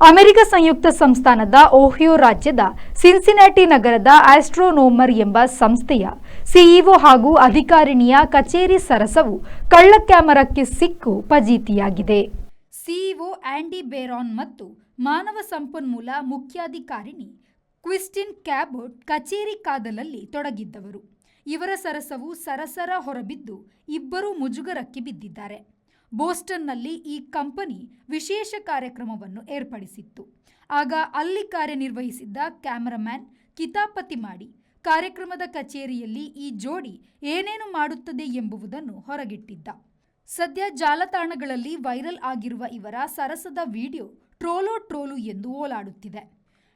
America ಸಂಯುಕ್ತ ಸಂಸ್ಥಾನದ Ohio ರಾಜ್ಯದ Cincinnati ನಗರದ ಆಸ್ಟ್ರೋನೋಮರ್ ಎಂಬ ಸಂಸ್ಥೆಯ ಸಿಇಒ ಹಾಗೂ ಅಧಿಕಾರಿಣಿಯ ಕಚೇರಿ ಸರಸವು ಕಳ್ಳ ಕ್ಯಾಮೆರಾಕ್ಕೆ ಸಿಕ್ಕು ಫಜೀತಿಯಾಗಿದೆ. ಸಿಇಒ ಆಂಡಿ ಬೇರಾನ್ ಮತ್ತು ಮಾನವ ಸಂಪನ್ಮೂಲ ಮುಖ್ಯಾಧಿಕಾರಿಣಿ ಕ್ರಿಸ್ಟಿನ್ ಕ್ಯಾಬೋಟ್ ಕಚೇರಿ ಕಾದಲಲ್ಲಿ ತೊಡಗಿದ್ದವರು. ಇವರ ಸರಸವು ಸರಸರ ಹೊರಬಿದ್ದು ಇಬ್ಬರೂ ಮುಜುಗರಕ್ಕೆ ಬಿದ್ದಿದ್ದಾರೆ. ಬೋಸ್ಟನ್ನಲ್ಲಿ ಈ ಕಂಪನಿ ವಿಶೇಷ ಕಾರ್ಯಕ್ರಮವನ್ನು ಏರ್ಪಡಿಸಿತ್ತು. ಆಗ ಅಲ್ಲಿ ಕಾರ್ಯನಿರ್ವಹಿಸಿದ್ದ ಕ್ಯಾಮರಾಮ್ಯಾನ್ ಕಿತಾಪತಿ ಮಾಡಿ ಕಾರ್ಯಕ್ರಮದ ಕಚೇರಿಯಲ್ಲಿ ಈ ಜೋಡಿ ಏನೇನು ಮಾಡುತ್ತದೆ ಎಂಬುದನ್ನು ಹೊರಗಿಟ್ಟಿದ್ದ. ಸದ್ಯ ಜಾಲತಾಣಗಳಲ್ಲಿ ವೈರಲ್ ಆಗಿರುವ ಇವರ ಸರಸದ ವಿಡಿಯೋ ಟ್ರೋಲು ಎಂದು ಓಲಾಡುತ್ತಿದೆ.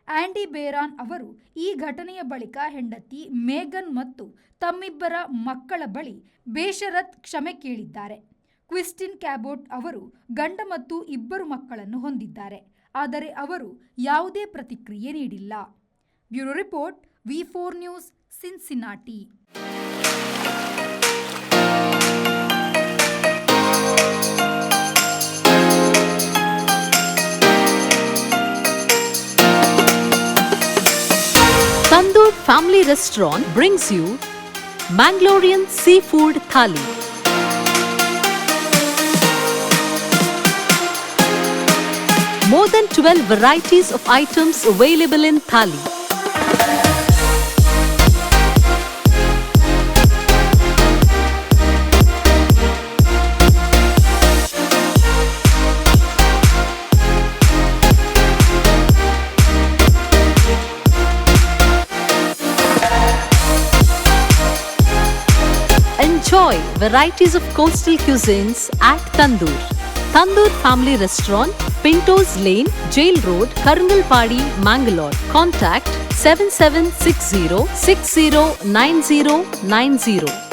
ಆಂಡಿ ಬೇರಾನ್ ಅವರು ಈ ಘಟನೆಯ ಬಳಿಕ ಹೆಂಡತಿ ಮೇಗನ್ ಮತ್ತು ತಮ್ಮಿಬ್ಬರ ಮಕ್ಕಳ ಬಳಿ ಬೇಷರತ್ ಕ್ಷಮೆ ಕೇಳಿದ್ದಾರೆ. ಕ್ರಿಸ್ಟಿನ್ ಕ್ಯಾಬೋಟ್ ಅವರು ಗಂಡ ಮತ್ತು ಇಬ್ಬರು ಮಕ್ಕಳನ್ನು ಹೊಂದಿದ್ದಾರೆ. ಆದರೆ ಅವರು ಯಾವುದೇ ಪ್ರತಿಕ್ರಿಯೆ ನೀಡಿಲ್ಲ. Bureau report, V4 news, Cincinnati. Tandoor Family Restaurant brings you Mangalorean Seafood Thali. More than 12 varieties of items available in Thali. Enjoy varieties of coastal cuisines at Tandoor. Tandoor Family Restaurant, Pintos Lane, Jail Road, Karangalpadi, Mangalore. Contact 7760 609090.